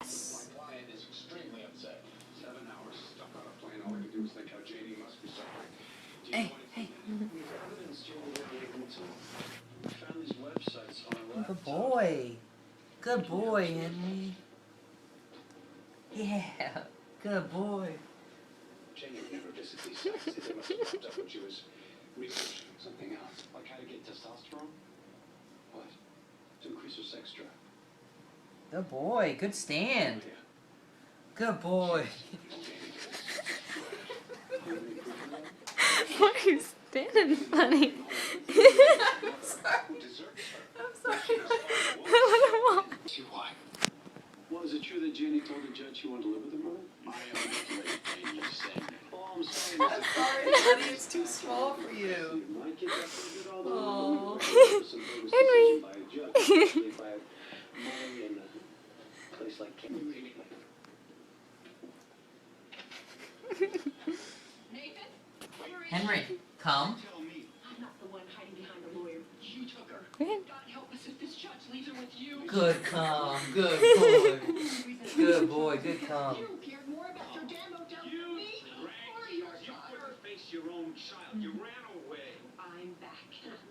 My client is extremely upset. 7 hours stuck on a plane. All I can do is think how Janie must be suffering. Hey. We've evidence Janie would be able to. We found these websites on our laptop. Good boy. Good boy, Henry. Yeah. Good boy. Janie would never visit these sites. They must have popped up when she was researching something else. Like how to get testosterone? What? To increase her sex drive. Good boy. Good stand. Good boy. Why are you standing funny? I'm sorry. Why? Well, is it true that Janie told the judge she wanted to live with her mother? I am not Janie said. All I'm saying is I'm sorry, honey. It's too small for you. my kid got figured all the Oh. Henry. by a judge, especially if I have money in a place like Cambridge. Henry, come. Tell me. I'm not the one hiding behind the lawyer. You took her. Good. God help us if this judge leaves her with you. Good come. Good boy. Good boy. Good come. You cared more about your damn hotel You than me or dragged your you daughter. couldn't face your own child. You ran away. I'm back.